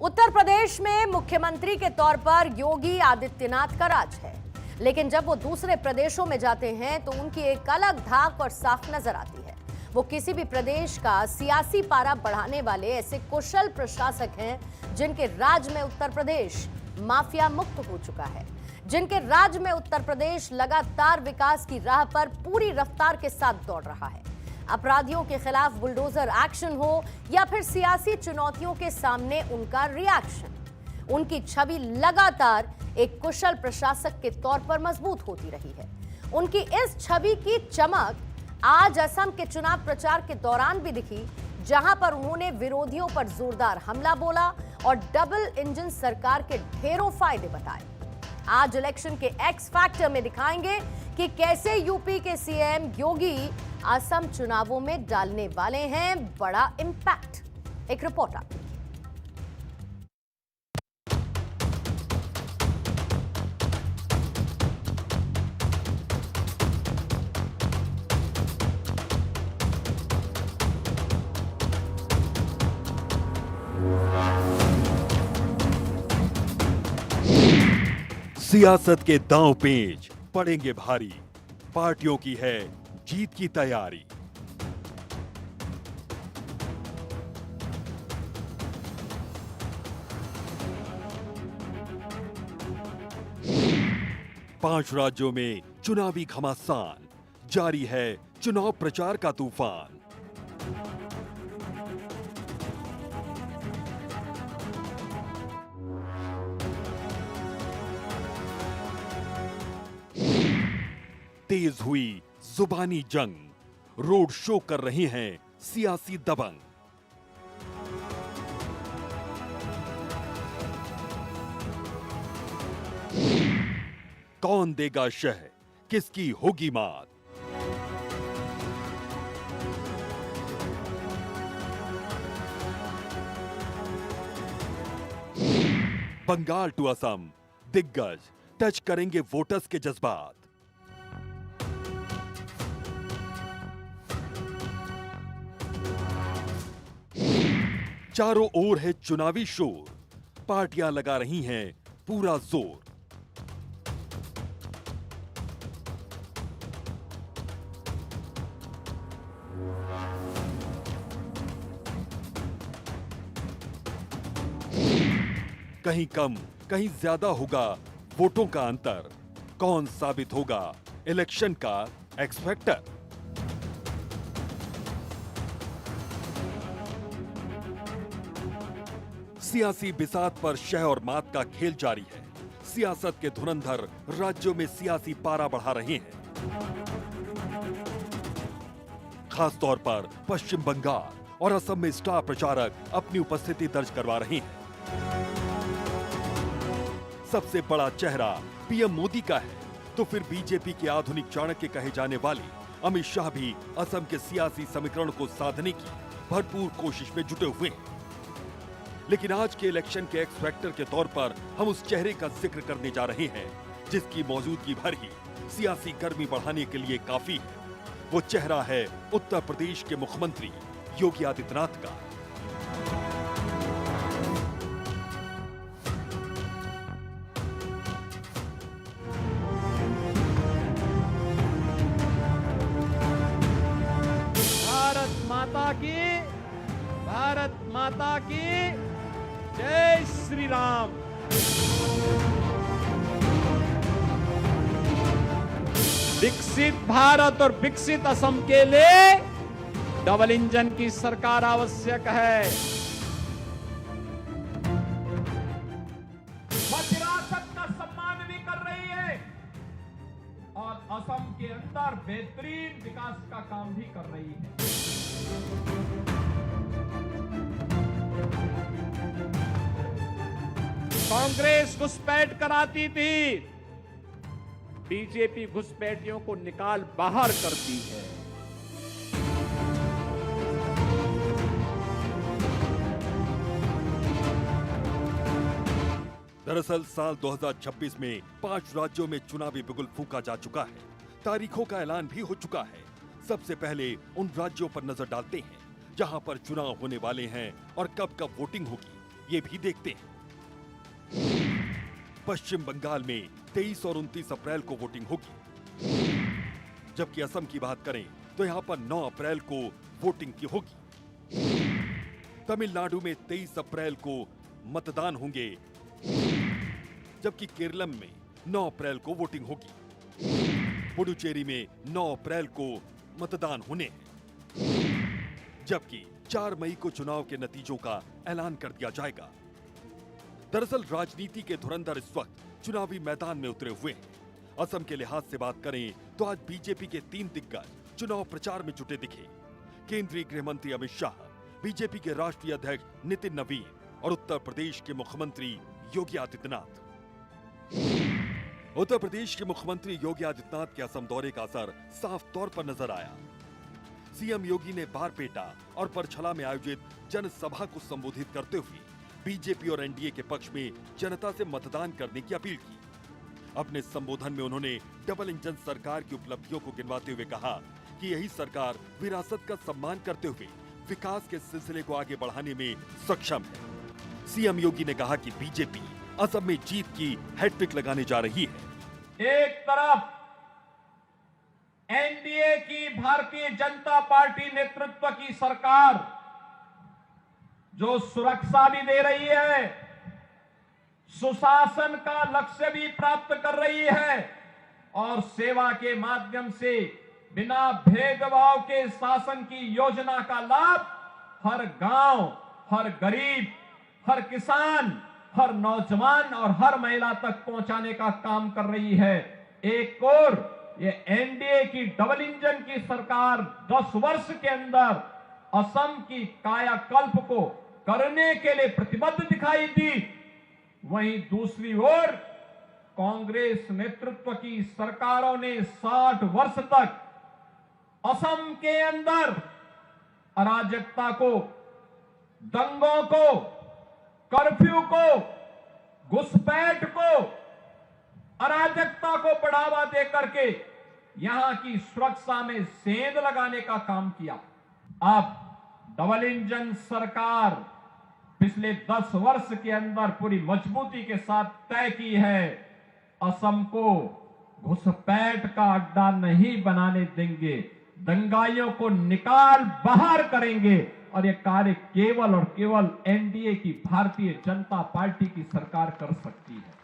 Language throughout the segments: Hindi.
उत्तर प्रदेश में मुख्यमंत्री के तौर पर योगी आदित्यनाथ का राज है, लेकिन जब वो दूसरे प्रदेशों में जाते हैं तो उनकी एक अलग धाक और साख नजर आती है। वो किसी भी प्रदेश का सियासी पारा बढ़ाने वाले ऐसे कुशल प्रशासक हैं जिनके राज में उत्तर प्रदेश माफिया मुक्त हो चुका है, जिनके राज में उत्तर प्रदेश लगातार विकास की राह पर पूरी रफ्तार के साथ दौड़ रहा है। अपराधियों के खिलाफ बुलडोजर एक्शन हो या फिर सियासी चुनौतियों के सामने उनका रिएक्शन, उनकी छवि लगातार एक कुशल प्रशासक के तौर पर मजबूत होती रही है। उनकी इस छवि की चमक आज असम के चुनाव प्रचार के दौरान भी दिखी, जहां पर उन्होंने विरोधियों पर जोरदार हमला बोला और डबल इंजन सरकार के ढेरों फायदे बताए। आज इलेक्शन के एक्स फैक्टर में दिखाएंगे कि कैसे यूपी के सीएम योगी असम चुनावों में डालने वाले हैं बड़ा इंपैक्ट। एक रिपोर्ट आपकी। सियासत के दांव पेच पड़ेंगे भारी, पार्टियों की है जीत की तैयारी। पांच राज्यों में चुनावी घमासान, जारी है चुनाव प्रचार का तूफान। तेज हुई जुबानी जंग, रोड शो कर रहे हैं सियासी दबंग। कौन देगा शह, किसकी होगी मात? बंगाल टू असम, दिग्गज टच करेंगे वोटर्स के जज्बात। चारों ओर है चुनावी शोर, पार्टियां लगा रही हैं पूरा जोर। कहीं कम कहीं ज्यादा होगा वोटों का अंतर, कौन साबित होगा इलेक्शन का एक्स फैक्टर? सियासी बिसात पर शह और मात का खेल जारी है। सियासत के धुरंधर राज्यों में सियासी पारा बढ़ा रहे हैं। खासतौर पर पश्चिम बंगाल और असम में स्टार प्रचारक अपनी उपस्थिति दर्ज करवा रहे हैं। सबसे बड़ा चेहरा पीएम मोदी का है, तो फिर बीजेपी के आधुनिक चाणक्य कहे जाने वाले अमित शाह भी असम के सियासी समीकरण को साधने की भरपूर कोशिश में जुटे हुए हैं। लेकिन आज के इलेक्शन के एक्स फैक्टर के तौर पर हम उस चेहरे का जिक्र करने जा रहे हैं जिसकी मौजूदगी भर ही सियासी गर्मी बढ़ाने के लिए काफी है। वो चेहरा है उत्तर प्रदेश के मुख्यमंत्री योगी आदित्यनाथ का। भारत माता की जय श्री राम। विकसित भारत और विकसित असम के लिए डबल इंजन की सरकार आवश्यक है। विरासत का सम्मान भी कर रही है और असम के अंदर बेहतरीन विकास का काम भी कर रही है। कांग्रेस घुसपैठ कराती थी, बीजेपी घुसपैठियों को निकाल बाहर करती है। दरअसल साल 2026 में 5 राज्यों में चुनावी बिगुल फूंका जा चुका है। तारीखों का ऐलान भी हो चुका है। सबसे पहले उन राज्यों पर नजर डालते हैं जहां पर चुनाव होने वाले हैं और कब कब वोटिंग होगी। ये भी देखते हैं। पश्चिम बंगाल में 23 और 29 अप्रैल को वोटिंग होगी, जबकि असम की बात करें तो यहां पर 9 अप्रैल को वोटिंग की होगी। तमिलनाडु में 23 अप्रैल को मतदान होंगे, जबकि केरलम में 9 अप्रैल को वोटिंग होगी। पुडुचेरी में 9 अप्रैल को मतदान होने हैं, जबकि 4 मई को चुनाव के नतीजों का ऐलान कर दिया जाएगा। दरअसल राजनीति के धुरंधर इस वक्त चुनावी मैदान में उतरे हुए हैं। असम के लिहाज से बात करें तो आज बीजेपी के 3 दिग्गज चुनाव प्रचार में जुटे दिखे। केंद्रीय गृह मंत्री अमित शाह, बीजेपी के राष्ट्रीय अध्यक्ष नितिन नवीन और उत्तर प्रदेश के मुख्यमंत्री योगी आदित्यनाथ। उत्तर प्रदेश के मुख्यमंत्री योगी आदित्यनाथ के असम दौरे का असर साफ तौर पर नजर आया। सीएम योगी ने बारपेटा और परछला में आयोजित जनसभा को संबोधित करते हुए बीजेपी और एनडीए के पक्ष में जनता से मतदान करने की अपील की। अपने संबोधन में उन्होंने डबल इंजन सरकार की उपलब्धियों को गिनवाते हुए कहा कि यही सरकार विरासत का सम्मान करते हुए विकास के सिलसिले को आगे बढ़ाने में सक्षम है। सीएम योगी ने कहा कि बीजेपी असम में जीत की हैट्रिक लगाने जा रही है। एक तरफ एनडीए की भारतीय जनता पार्टी नेतृत्व की सरकार जो सुरक्षा भी दे रही है, सुशासन का लक्ष्य भी प्राप्त कर रही है और सेवा के माध्यम से बिना भेदभाव के शासन की योजना का लाभ हर गांव, हर गरीब, हर किसान, हर नौजवान और हर महिला तक पहुंचाने का काम कर रही है। एक और ये एनडीए की डबल इंजन की सरकार 10 वर्ष के अंदर असम की कायाकल्प को करने के लिए प्रतिबद्ध दिखाई दी। वहीं दूसरी ओर कांग्रेस नेतृत्व की सरकारों ने 60 वर्ष तक असम के अंदर अराजकता को, दंगों को, कर्फ्यू को, घुसपैठ को, अराजकता को बढ़ावा दे करके यहां की सुरक्षा में सेंध लगाने का काम किया। अब डबल इंजन सरकार पिछले 10 वर्ष के अंदर पूरी मजबूती के साथ तय की है, असम को घुसपैठ का अड्डा नहीं बनाने देंगे, दंगाइयों को निकाल बाहर करेंगे और यह कार्य केवल और केवल एनडीए की भारतीय जनता पार्टी की सरकार कर सकती है।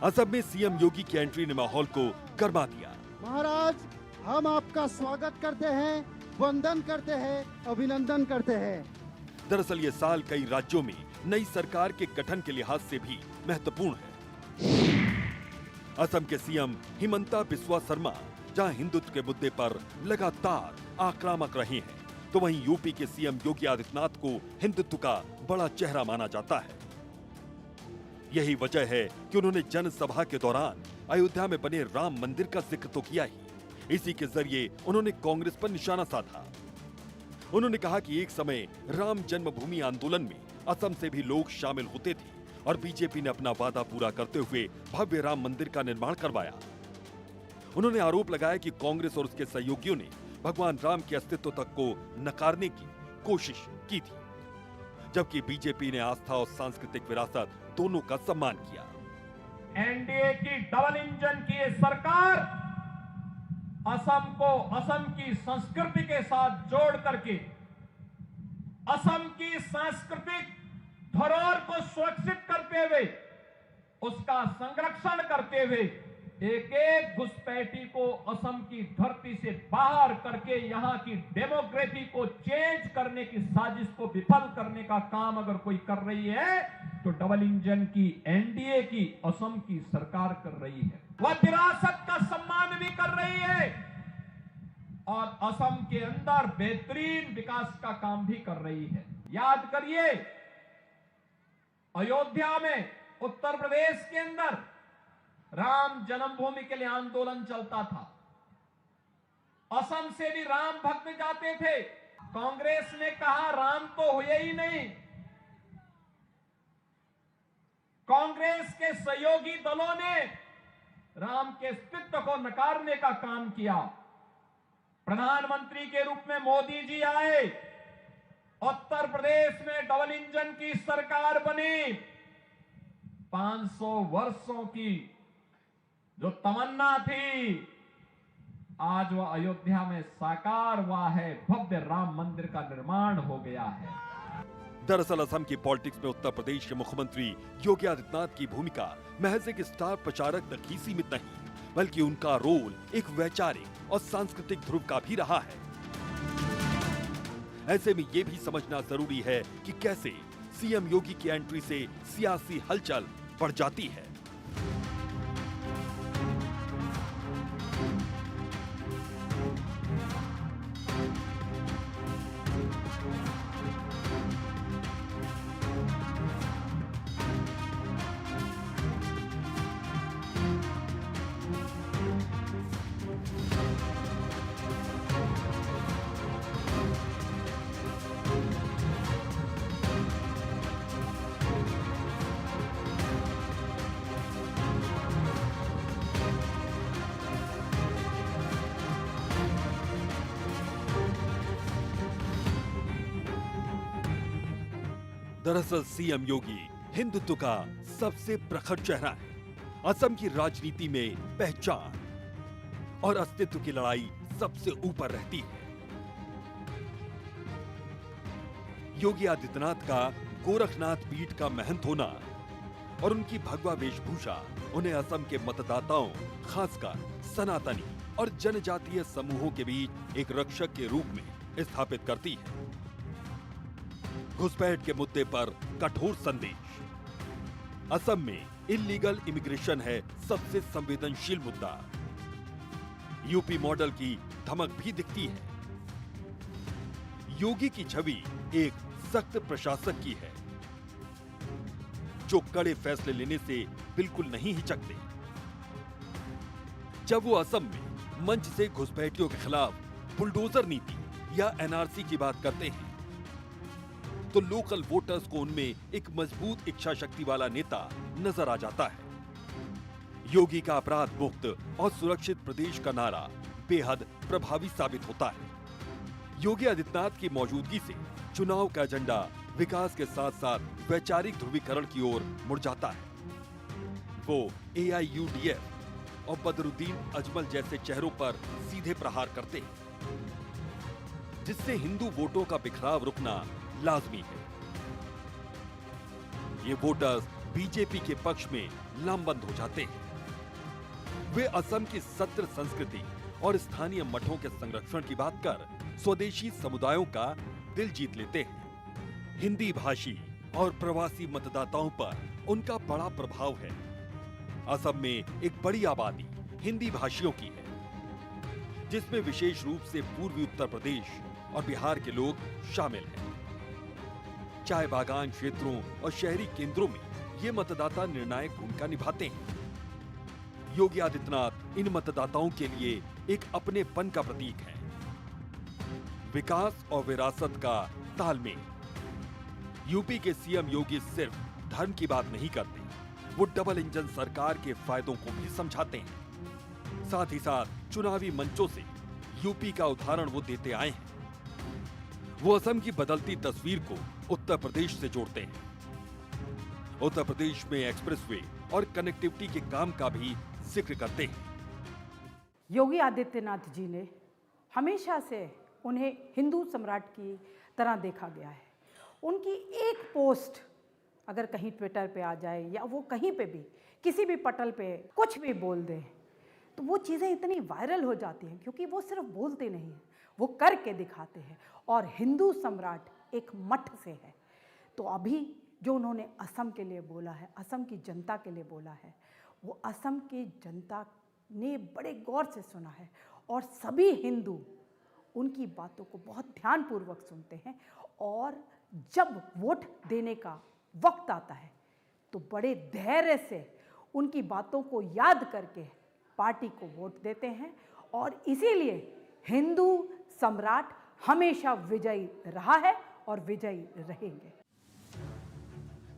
असम में सीएम योगी की एंट्री ने माहौल को गर्मा दिया। महाराज, हम आपका स्वागत करते हैं, वंदन करते हैं, अभिनंदन करते हैं। दरअसल ये साल कई राज्यों में नई सरकार के गठन के लिहाज से भी महत्वपूर्ण है। असम के सीएम हिमंता बिस्वा शर्मा जहां हिंदुत्व के मुद्दे पर लगातार आक्रामक रहे हैं, तो वहीं यूपी के सीएम योगी आदित्यनाथ को हिंदुत्व का बड़ा चेहरा माना जाता है। यही वजह है कि उन्होंने जनसभा के दौरान अयोध्या में बने राम मंदिर का जिक्र तो किया ही, इसी के जरिए उन्होंने कांग्रेस पर निशाना साधा। उन्होंने कहा कि एक समय राम जन्मभूमि आंदोलन में असम से भी लोग शामिल होते थे और बीजेपी ने अपना वादा पूरा करते हुए भव्य राम मंदिर का निर्माण करवाया। उन्होंने आरोप लगाया कि कांग्रेस और उसके सहयोगियों ने भगवान राम के अस्तित्व तक को नकारने की कोशिश की थी, जबकि बीजेपी ने आस्था और सांस्कृतिक विरासत दोनों का सम्मान किया। एनडीए की डबल इंजन की ये सरकार असम को असम की संस्कृति के साथ जोड़ करके असम की सांस्कृतिक धरोहर को सुरक्षित करते हुए, उसका संरक्षण करते हुए एक एक घुसपैठी को असम की धरती से बाहर करके यहां की डेमोक्रेसी को चेंज करने की साजिश को विफल करने का काम अगर कोई कर रही है तो डबल इंजन की एनडीए की असम की सरकार कर रही है। वह विरासत का सम्मान भी कर रही है और असम के अंदर बेहतरीन विकास का काम भी कर रही है। याद करिए, अयोध्या में उत्तर प्रदेश के अंदर राम जन्मभूमि के लिए आंदोलन चलता था। असम से भी राम भक्त जाते थे। कांग्रेस ने कहा राम तो हुए ही नहीं। कांग्रेस के सहयोगी दलों ने राम के अस्तित्व को नकारने का काम किया। प्रधानमंत्री के रूप में मोदी जी आए उत्तर प्रदेश में डबल इंजन की सरकार बनी। 500 वर्षों की जो तमन्ना थी, आज वह अयोध्या में साकार हुआ है। भव्य राम मंदिर का निर्माण हो गया है। दरअसल असम की पॉलिटिक्स में उत्तर प्रदेश के मुख्यमंत्री योगी आदित्यनाथ की भूमिका महज एक स्टार प्रचारक तक ही सीमित नहीं, बल्कि उनका रोल एक वैचारिक और सांस्कृतिक ध्रुव का भी रहा है। ऐसे में ये भी समझना जरूरी है कि कैसे सीएम योगी की एंट्री से सियासी हलचल बढ़ जाती है। दरअसल सीएम योगी हिंदुत्व का सबसे प्रखर चेहरा है। असम की राजनीति में पहचान और अस्तित्व की लड़ाई सबसे ऊपर रहती है। योगी आदित्यनाथ का गोरखनाथ पीठ का महंत होना और उनकी भगवा वेशभूषा उन्हें असम के मतदाताओं, खासकर सनातनी और जनजातीय समूहों के बीच एक रक्षक के रूप में स्थापित करती है। घुसपैठ के मुद्दे पर कठोर संदेश। असम में इल्लीगल इमिग्रेशन है सबसे संवेदनशील मुद्दा। यूपी मॉडल की धमक भी दिखती है। योगी की छवि एक सख्त प्रशासक की है, जो कड़े फैसले लेने से बिल्कुल नहीं हिचकते। जब वो असम में मंच से घुसपैठियों के खिलाफ बुलडोजर नीति या एनआरसी की बात करते हैं, तो लोकल वोटर्स को उनमें एक मजबूत इच्छा शक्ति वाला नेता नजर आ जाता है। योगी का अपराध मुक्त और सुरक्षित प्रदेश का नारा बेहद प्रभावी साबित होता है। योगी आदित्यनाथ की मौजूदगी से चुनाव का एजेंडा विकास के साथ साथ वैचारिक ध्रुवीकरण की ओर मुड़ जाता है। वो AIUDF और बदरुद्दीन अजमल जैसे चेहरों पर सीधे प्रहार करते हैं, जिससे हिंदू वोटों का बिखराव रुकना लाजमी है। ये वोटर्स बीजेपी के पक्ष में लामबंद हो जाते हैं। वे असम की सत्र संस्कृति और स्थानीय मठों के संरक्षण की बात कर स्वदेशी समुदायों का दिल जीत लेते हैं। हिंदी भाषी और प्रवासी मतदाताओं पर उनका बड़ा प्रभाव है। असम में एक बड़ी आबादी हिंदी भाषियों की है, जिसमें विशेष रूप से पूर्वी उत्तर प्रदेश और बिहार के लोग शामिल हैं। चाय बागान क्षेत्रों और शहरी केंद्रों में ये मतदाता निर्णायक भूमिका निभाते हैं। योगी आदित्यनाथ इन मतदाताओं के लिए एक अपनेपन का प्रतीक है। विकास और विरासत का तालमेल। यूपी के सीएम योगी सिर्फ धर्म की बात नहीं करते, वो डबल इंजन सरकार के फायदों को भी समझाते हैं। साथ ही साथ चुनावी मंचों से यूपी का उदाहरण वो देते आए हैं। वो असम की बदलती तस्वीर को उत्तर प्रदेश से जोड़ते हैं। उत्तर प्रदेश में एक्सप्रेसवे और कनेक्टिविटी के काम का भी जिक्र करते हैं। योगी आदित्यनाथ जी ने हमेशा से उन्हें हिंदू सम्राट की तरह देखा गया है। उनकी एक पोस्ट अगर कहीं ट्विटर पे आ जाए या वो कहीं पे भी किसी भी पटल पे कुछ भी बोल दें, तो वो चीज़ें इतनी वायरल हो जाती हैं, क्योंकि वो सिर्फ बोलते नहीं हैं, वो करके दिखाते हैं। और हिंदू सम्राट एक मठ से है। तो अभी जो उन्होंने असम के लिए बोला है, असम की जनता के लिए बोला है, वो असम की जनता ने बड़े गौर से सुना है और सभी हिंदू उनकी बातों को बहुत ध्यानपूर्वक सुनते हैं। और जब वोट देने का वक्त आता है तो बड़े धैर्य से उनकी बातों को याद करके पार्टी को वोट देते हैं। और इसीलिए हिंदू सम्राट हमेशा विजयी रहा है और विजयी रहेंगे।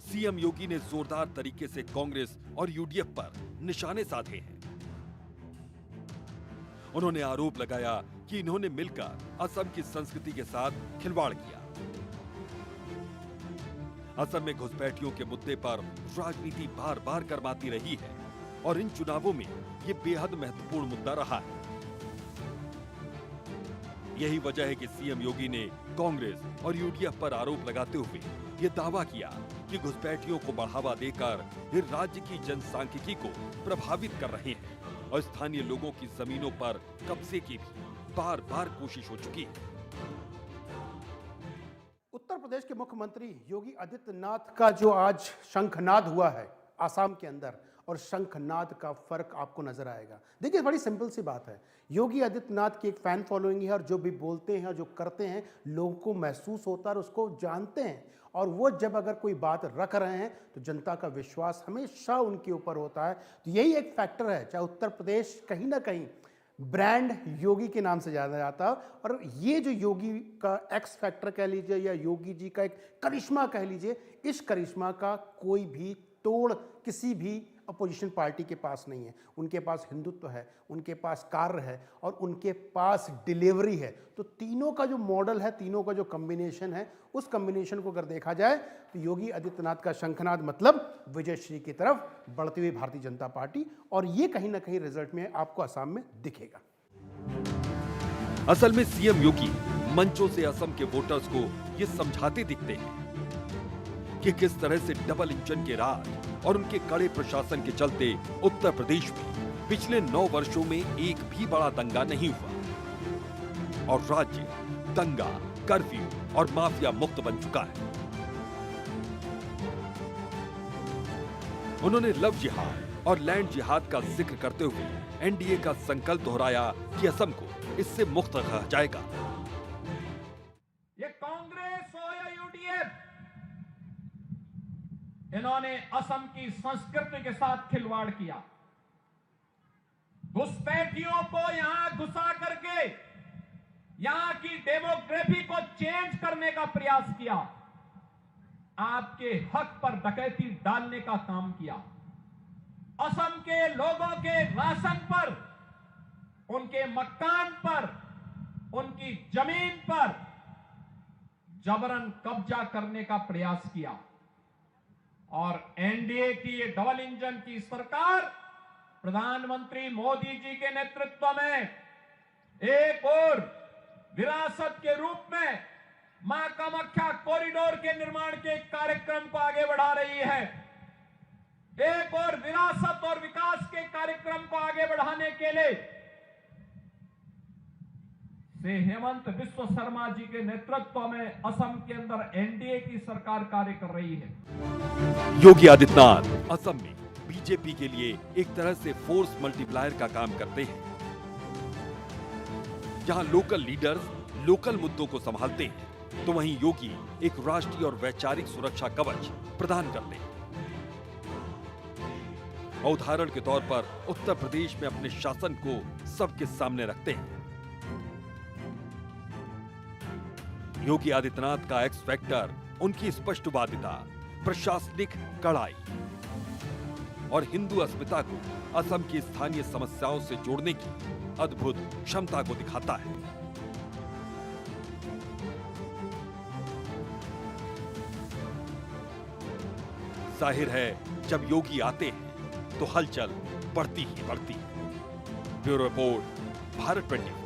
सीएम योगी ने जोरदार तरीके से कांग्रेस और यूडीएफ पर निशाने साधे हैं। उन्होंने आरोप लगाया कि इन्होंने मिलकर असम की संस्कृति के साथ खिलवाड़ किया। असम में घुसपैठियों के मुद्दे पर राजनीति बार बार गरमाती रही है और इन चुनावों में ये बेहद महत्वपूर्ण मुद्दा रहा है। यही वजह है कि सीएम योगी ने कांग्रेस और यूडीएफ पर आरोप लगाते हुए ये दावा किया कि घुसपैठियों को बढ़ावा देकर ये राज्य की जनसांख्यिकी को प्रभावित कर रहे हैं और स्थानीय लोगों की जमीनों पर कब्जे की भी बार बार कोशिश हो चुकी है। उत्तर प्रदेश के मुख्यमंत्री योगी आदित्यनाथ का जो आज शंखनाद हुआ है आसाम के अंदर और शंखनाद का फर्क आपको नजर आएगा। देखिए बड़ी सिंपल सी बात है, योगी आदित्यनाथ की एक फैन फॉलोइंग है और जो भी बोलते हैं और जो करते हैं लोगों को महसूस होता है और उसको जानते हैं, और वो जब अगर कोई बात रख रहे हैं तो जनता का विश्वास हमेशा उनके ऊपर होता है। तो यही एक फैक्टर है, चाहे उत्तर प्रदेश कहीं ना कहीं ब्रांड योगी के नाम से जाना जाता है, और ये जो योगी का एक्स फैक्टर कह लीजिए या योगी जी का एक करिश्मा कह लीजिए, इस करिश्मा का कोई भी तोड़ किसी भी अपोजिशन पार्टी के पास नहीं है। उनके पास हिंदुत्व है, उनके पास कार्य है और उनके पास डिलीवरी है। तो तीनों का जो मॉडल है, तीनों का जो कॉम्बिनेशन है, उस कॉम्बिनेशन को अगर देखा जाए तो योगी आदित्यनाथ का शंखनाद मतलब विजयश्री की तरफ बढ़ती हुई भारतीय जनता पार्टी, और ये कहीं ना कहीं रिजल्ट में आपको असम में दिखेगा। असल में सीएम योगी मंचों से असम के वोटर्स को ये समझाते दिखते हैं कि किस तरह से डबल इंजन के राज और उनके कड़े प्रशासन के चलते उत्तर प्रदेश में पिछले 9 वर्षों में एक भी बड़ा दंगा नहीं हुआ और राज्य दंगा, कर्फ्यू और माफिया मुक्त बन चुका है। उन्होंने लव जिहाद और लैंड जिहाद का जिक्र करते हुए एनडीए का संकल्प दोहराया कि असम को इससे मुक्त रखा जाएगा। ये कांग्रेस हो या यूडीएफ, इन्होंने असम की संस्कृति के साथ खिलवाड़ किया, घुसपैठियों को यहां घुसा करके यहां की डेमोग्राफी को चेंज करने का प्रयास किया, आपके हक पर डकैती डालने का काम किया, असम के लोगों के राशन पर, उनके मकान पर, उनकी जमीन पर जबरन कब्जा करने का प्रयास किया। और एनडीए की ये डबल इंजन की सरकार प्रधानमंत्री मोदी जी के नेतृत्व में एक और विरासत के रूप में मां कामाख्या कॉरिडोर के निर्माण के कार्यक्रम को आगे बढ़ा रही है। एक और विरासत और विकास के कार्यक्रम को आगे बढ़ाने के लिए श्री हेमंत बिस्व शर्मा जी के नेतृत्व में असम के अंदर एनडीए की सरकार कार्य कर रही है। योगी आदित्यनाथ असम में बीजेपी के लिए एक तरह से फोर्स मल्टीप्लायर का काम करते हैं, जहां लोकल लीडर्स लोकल मुद्दों को संभालते हैं तो वहीं योगी एक राष्ट्रीय और वैचारिक सुरक्षा कवच प्रदान करते हैं। उदाहरण के तौर पर उत्तर प्रदेश में अपने शासन को सबके सामने रखते हैं। योगी आदित्यनाथ का एक्स फैक्टर उनकी स्पष्टवादिता, प्रशासनिक कड़ाई और हिंदू अस्मिता को असम की स्थानीय समस्याओं से जोड़ने की अद्भुत क्षमता को दिखाता है। जाहिर है जब योगी आते हैं तो हलचल बढ़ती ही बढ़ती है। Bureau report, Bharat 24।